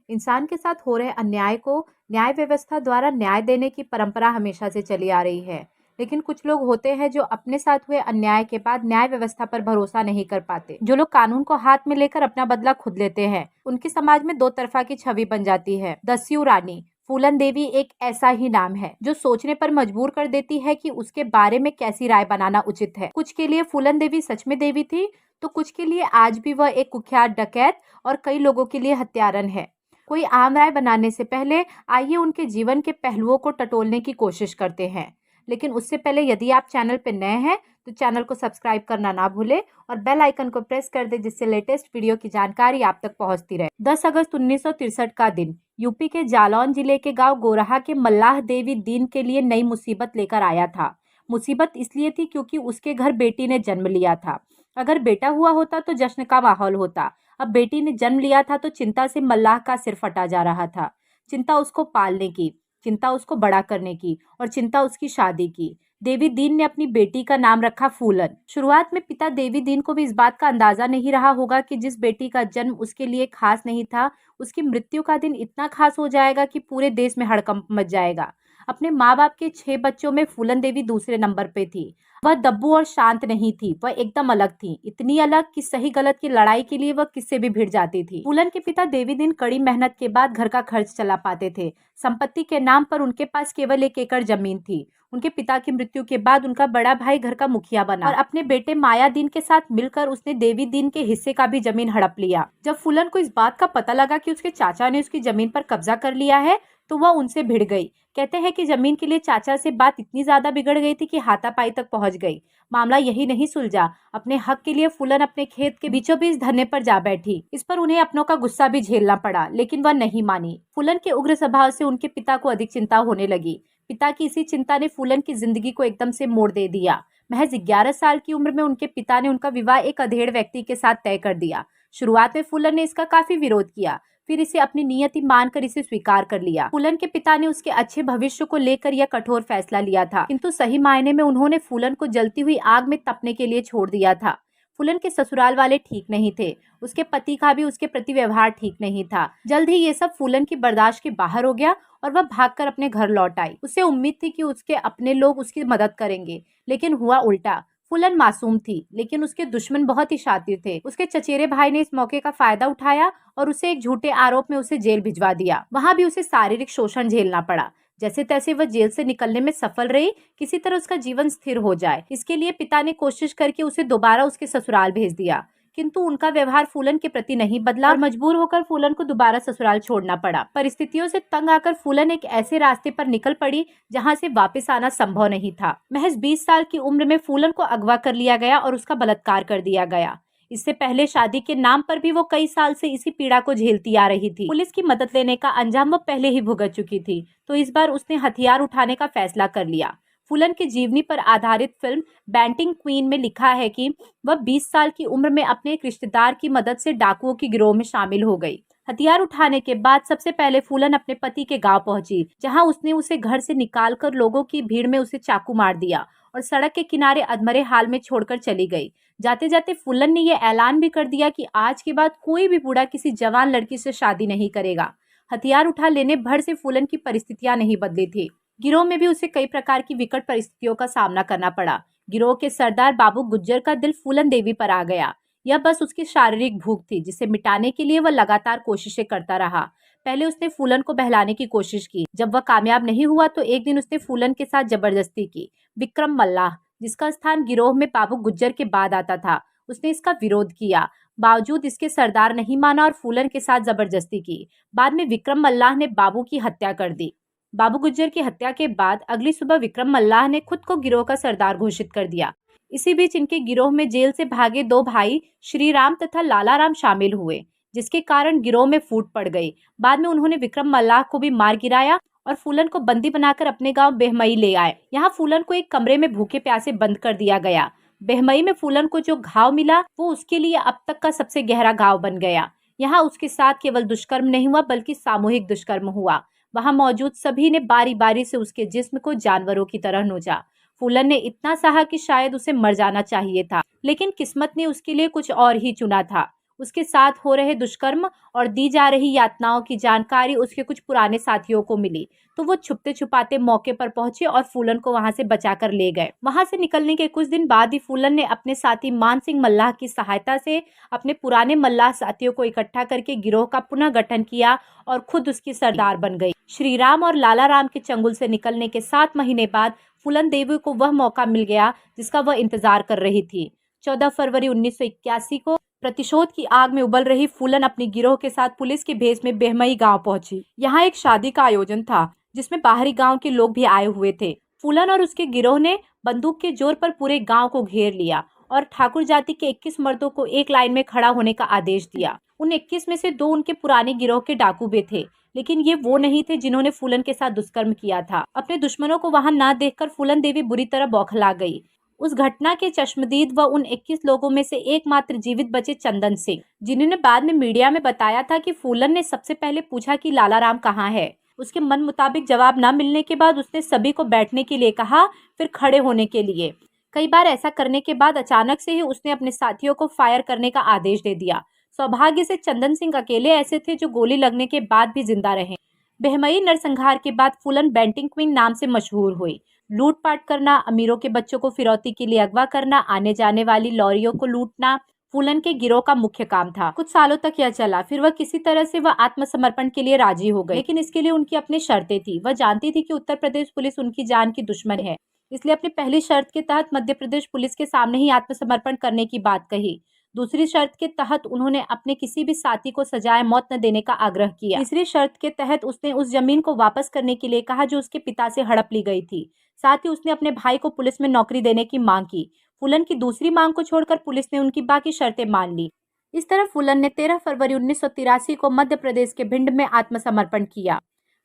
इंसान के साथ हो रहे अन्याय को न्याय व्यवस्था द्वारा न्याय देने की परंपरा हमेशा से चली आ रही है। लेकिन कुछ लोग होते हैं जो अपने साथ हुए अन्याय के बाद न्याय व्यवस्था पर भरोसा नहीं कर पाते। जो लोग कानून को हाथ में लेकर अपना बदला खुद लेते हैं, उनकी समाज में दो तरफा की छवि बन जाती है। दस्यू रानी फूलन देवी एक ऐसा ही नाम है जो सोचने पर मजबूर कर देती है कि उसके बारे में कैसी राय बनाना उचित है। कुछ के लिए फूलन देवी सच में देवी थी, तो कुछ के लिए आज भी वह एक कुख्यात डकैत और कई लोगों के लिए हत्यारन है। कोई आम राय बनाने से पहले आइए उनके जीवन के पहलुओं को टटोलने की कोशिश करते हैं। लेकिन उससे पहले यदि आप चैनल पर नए हैं तो चैनल को सब्सक्राइब करना ना भूलें और बेल आइकन को प्रेस कर दें, जिससे लेटेस्ट वीडियो की जानकारी आप तक पहुंचती रहे। 10 अगस्त 1963 का दिन यूपी के जालौन जिले के गांव गोरहा के मल्लाह देवी दीन के लिए नई मुसीबत लेकर आया था। मुसीबत इसलिए थी क्योंकि उसके घर बेटी ने जन्म लिया था। अगर बेटा हुआ होता तो जश्न का माहौल होता। अब बेटी ने जन्म लिया था तो चिंता से मल्लाह का सिर फटा जा रहा था। चिंता उसको पालने की, चिंता उसको बड़ा करने की और चिंता उसकी शादी की। देवी दीन ने अपनी बेटी का नाम रखा फूलन। शुरुआत में पिता देवी दीन को भी इस बात का अंदाजा नहीं रहा होगा कि जिस बेटी का जन्म उसके लिए खास नहीं था, उसकी मृत्यु का दिन इतना खास हो जाएगा कि पूरे देश में हड़कंप मच जाएगा। अपने माँ बाप के 6 बच्चों में फूलन देवी दूसरे नंबर पे थी। वह दब्बू और शांत नहीं थी, वह एकदम अलग थी। इतनी अलग कि सही गलत की लड़ाई के लिए वह किससे भी भिड़ जाती थी। फूलन के पिता देवी दीन कड़ी मेहनत के बाद घर का खर्च चला पाते थे। संपत्ति के नाम पर उनके पास केवल 1 एकड़ जमीन थी। उनके पिता की मृत्यु के बाद उनका बड़ा भाई घर का मुखिया बना और अपने बेटे माया दीन के साथ मिलकर उसने देवी दीन के हिस्से का भी जमीन हड़प लिया। जब फूलन को इस बात का पता लगा कि उसके चाचा ने उसकी जमीन पर कब्जा कर लिया है तो वह उनसे भिड़ गई। कहते हैं कि जमीन के लिए चाचा से बात इतनी ज्यादा बिगड़ गई थी कि हाथापाई तक पहुंच गई। मामला यही नहीं सुलझा। अपने हक के लिए फूलन अपने खेत के बीचों बीच धरने पर जा बैठी। इस पर उन्हें अपनों का गुस्सा भी झेलना पड़ा, लेकिन वह नहीं मानी। फूलन के उग्र स्वभाव से उनके पिता को अधिक चिंता होने लगी। पिता की इसी चिंता ने फूलन की जिंदगी को एकदम से मोड़ दे दिया। महज 11 साल की उम्र में उनके पिता ने उनका विवाह एक अधेड़ व्यक्ति के साथ तय कर दिया। शुरुआत में फूलन ने इसका काफी विरोध किया, फिर इसे अपनी नियति मानकर इसे स्वीकार कर लिया। फूलन के पिता ने उसके अच्छे भविष्य को लेकर यह कठोर फैसला लिया था, किंतु सही मायने में उन्होंने फूलन को जलती हुई आग में तपने के लिए छोड़ दिया था। फूलन के ससुराल वाले ठीक नहीं थे। उसके पति का भी उसके प्रति व्यवहार ठीक नहीं था। जल्द ही ये सब फूलन की बर्दाश्त के बाहर हो गया और वह भागकर अपने घर लौट आई। उसे उम्मीद थी कि उसके अपने लोग उसकी मदद करेंगे, लेकिन हुआ उल्टा। फूलन मासूम थी, लेकिन उसके दुश्मन बहुत ही शातिर थे। उसके चचेरे भाई ने इस मौके का फायदा उठाया और उसे एक झूठे आरोप में उसे जेल भिजवा दिया। वहां भी उसे शारीरिक शोषण झेलना पड़ा। जैसे तैसे वह जेल से निकलने में सफल रही। किसी तरह उसका जीवन स्थिर हो जाए, इसके लिए पिता ने कोशिश करके उसे दोबारा उसके ससुराल भेज दिया, किंतु उनका व्यवहार फूलन के प्रति नहीं बदला और मजबूर होकर फूलन को दोबारा ससुराल छोड़ना पड़ा। परिस्थितियों से तंग आकर फूलन एक ऐसे रास्ते पर निकल पड़ी जहां से वापस आना संभव नहीं था। महज 20 साल की उम्र में फूलन को अगवा कर लिया गया और उसका बलात्कार कर दिया गया। इससे पहले शादी के नाम पर भी वो कई साल से इसी पीड़ा को झेलती आ रही थी। पुलिस की मदद लेने का अंजाम वो पहले ही भुगत चुकी थी, तो इस बार उसने हथियार उठाने का फैसला कर लिया। फूलन की जीवनी पर आधारित फिल्म बैंटिंग क्वीन में लिखा है कि वह 20 साल की उम्र में अपने एक रिश्तेदार की मदद से डाकुओं की गिरोह में शामिल हो गई। हथियार उठाने के बाद सबसे पहले फूलन अपने पति के गांव पहुंची, जहां उसने उसे घर से निकालकर लोगों की भीड़ में उसे चाकू मार दिया और सड़क के किनारे अधमरे हाल में छोड़कर चली गई। जाते जाते फूलन ने यह ऐलान भी कर दिया कि आज के बाद कोई भी बूढ़ा किसी जवान लड़की से शादी नहीं करेगा। हथियार उठा लेने भर से फूलन की परिस्थितियां नहीं बदली थी। गिरोह में भी उसे कई प्रकार की विकट परिस्थितियों का सामना करना पड़ा। गिरोह के सरदार बाबू गुज्जर का दिल फूलन देवी पर आ गया। यह बस उसकी शारीरिक भूख थी, जिसे मिटाने के लिए वह लगातार कोशिशें करता रहा। पहले उसने फूलन को बहलाने की कोशिश की। जब वह कामयाब नहीं हुआ तो एक दिन उसने फूलन के साथ जबरदस्ती की। विक्रम मल्लाह, जिसका स्थान गिरोह में बाबू गुज्जर के बाद आता था, उसने इसका विरोध किया। बावजूद इसके सरदार नहीं माना और फूलन के साथ जबरदस्ती की। बाद में विक्रम मल्लाह ने बाबू की हत्या कर दी। बाबू गुज्जर की हत्या के बाद अगली सुबह विक्रम मल्लाह ने खुद को गिरोह का सरदार घोषित कर दिया। इसी बीच इनके गिरोह में जेल से भागे 2 भाई श्री राम तथा लाला राम शामिल हुए, जिसके कारण गिरोह में फूट पड़ गई। बाद में उन्होंने विक्रम मल्लाह को भी मार गिराया और फूलन को बंदी बनाकर अपने गांव बेहमई ले आए। यहाँ फूलन को एक कमरे में भूखे प्यासे बंद कर दिया गया। बेहमई में फूलन को जो घाव मिला वो उसके लिए अब तक का सबसे गहरा घाव बन गया। यहाँ उसके साथ केवल दुष्कर्म नहीं हुआ, बल्कि सामूहिक दुष्कर्म हुआ। वहां मौजूद सभी ने बारी बारी से उसके जिस्म को जानवरों की तरह नोचा। फूलन ने इतना सहा कि शायद उसे मर जाना चाहिए था, लेकिन किस्मत ने उसके लिए कुछ और ही चुना था। उसके साथ हो रहे दुष्कर्म और दी जा रही यातनाओं की जानकारी उसके कुछ पुराने साथियों को मिली, तो वो छुपते छुपाते मौके पर पहुंचे और फूलन को वहां से बचाकर ले गए। वहां से निकलने के कुछ दिन बाद ही फूलन ने अपने साथी मान सिंह मल्लाह की सहायता से अपने पुराने मल्लाह साथियों को इकट्ठा करके गिरोह का पुनः गठन किया और खुद उसकी सरदार बन गई। श्रीराम और लाला राम के चंगुल से निकलने के 7 महीने बाद फूलन देवी को वह मौका मिल गया जिसका वह इंतजार कर रही थी। 14 फरवरी 1981 को प्रतिशोध की आग में उबल रही फूलन अपने गिरोह के साथ पुलिस के भेस में बेहमई गांव पहुंची। यहाँ एक शादी का आयोजन था जिसमें बाहरी गांव के लोग भी आए हुए थे। फूलन और उसके गिरोह ने बंदूक के जोर पर पूरे गांव को घेर लिया और ठाकुर जाति के 21 मर्दों को एक लाइन में खड़ा होने का आदेश दिया। उन 21 में से 2 उनके पुराने गिरोह के डाकू भी थे, लेकिन ये वो नहीं थे जिन्होंने फूलन के साथ दुष्कर्म किया था। अपने दुश्मनों को वहां न देखकर फूलन देवी बुरी तरह बौखला गई। उस घटना के चश्मदीद व उन 21 लोगों में से एकमात्र जीवित बचे चंदन सिंह, जिन्होंने बाद में मीडिया में बताया था कि फूलन ने सबसे पहले पूछा कि लाला राम कहाँ है। उसके मन मुताबिक जवाब न मिलने के बाद उसने सभी को बैठने के लिए कहा, फिर खड़े होने के लिए। कई बार ऐसा करने के बाद अचानक से ही उसने अपने साथियों को फायर करने का आदेश दे दिया। सौभाग्य से चंदन सिंह अकेले ऐसे थे जो गोली लगने के बाद भी जिंदा रहे। बेहमई नरसंहार के बाद फूलन बेंटिंग क्वीन नाम से मशहूर हुई। लूटपाट करना, अमीरों के बच्चों को फिरौती के लिए अगवा करना, आने जाने वाली लॉरियों को लूटना फूलन के गिरोह का मुख्य काम था। कुछ सालों तक यह चला, फिर वह किसी तरह से वह आत्मसमर्पण के लिए राजी हो गई, लेकिन इसके लिए उनकी अपनी शर्तें थी। वह जानती थी कि उत्तर प्रदेश पुलिस उनकी जान की दुश्मन है, इसलिए अपनी पहली शर्त के तहत मध्य प्रदेश पुलिस के सामने ही आत्मसमर्पण करने की बात कही। दूसरी शर्त के तहत उन्होंने अपने किसी भी साथी को सजाए मौत न देने का आग्रह किया। तीसरी शर्त के तहत उसने उस जमीन को वापस करने के लिए कहा जो उसके पिता से हड़प ली गई थी। साथ ही उसने अपने भाई को पुलिस में नौकरी देने की मांग की। फूलन की दूसरी मांग को छोड़कर पुलिस ने उनकी बाकी शर्तें मान ली। इस तरह फूलन ने 13 फरवरी 1983 को मध्य प्रदेश के भिंड में आत्मसमर्पण किया।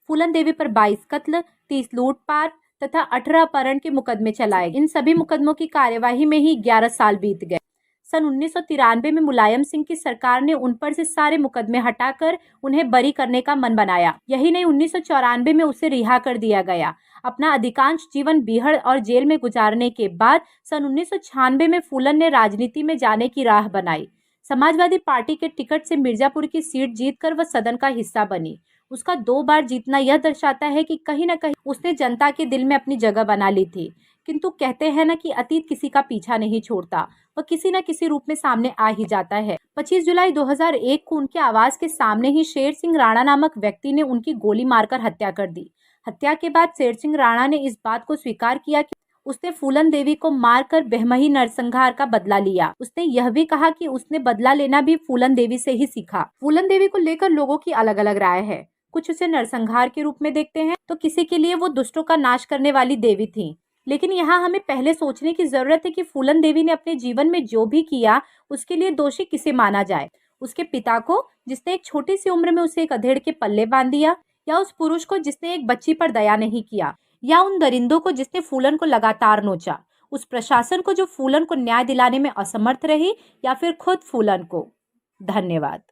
फूलन देवी पर 22 कत्ल, 30 लूटपाट तथा 18 अपहरण के मुकदमे चलाए। इन सभी मुकदमों की कार्यवाही में ही 11 साल बीत गए। सन 1993 में मुलायम सिंह की सरकार ने उन पर से सारे मुकदमे हटाकर उन्हें बरी करने का मन बनाया। यही नहीं, 1994 में उसे रिहा कर दिया गया। अपना अधिकांश जीवन बीहड़ और जेल में गुजारने के बाद सन 1996 में फूलन ने राजनीति में जाने की राह बनाई। समाजवादी पार्टी के टिकट से मिर्जापुर की सीट जीतकर वह सदन का हिस्सा बनी। उसका 2 बार जीतना यह दर्शाता है कि कहीं न कहीं उसने जनता के दिल में अपनी जगह बना ली थी। किंतु कहते हैं न कि अतीत किसी का पीछा नहीं छोड़ता, वह किसी न किसी रूप में सामने आ ही जाता है। 25 जुलाई 2001 को उनके आवास के सामने ही शेर सिंह राणा नामक व्यक्ति ने उनकी गोली मारकर हत्या कर दी। हत्या के बाद शेर सिंह राणा ने इस बात को स्वीकार किया कि उसने फूलन देवी को मारकर बेहमई नरसंहार का बदला लिया। उसने यह भी कहा कि उसने बदला लेना भी फूलन देवी से ही सीखा। फूलन देवी को लेकर लोगों की अलग अलग राय है। कुछ उसे नरसंहार के रूप में देखते हैं, तो किसी के लिए वो दुष्टों का नाश करने वाली देवी थी। लेकिन यहाँ हमें पहले सोचने की जरूरत है कि फूलन देवी ने अपने जीवन में जो भी किया उसके लिए दोषी किसे माना जाए। उसके पिता को, जिसने एक छोटी सी उम्र में उसे एक अधेड़ के पल्ले बांध दिया, या उस पुरुष को जिसने एक बच्ची पर दया नहीं किया, या उन दरिंदों को जिसने फूलन को लगातार नोचा, उस प्रशासन को जो फूलन को न्याय दिलाने में असमर्थ रही, या फिर खुद फूलन को। धन्यवाद।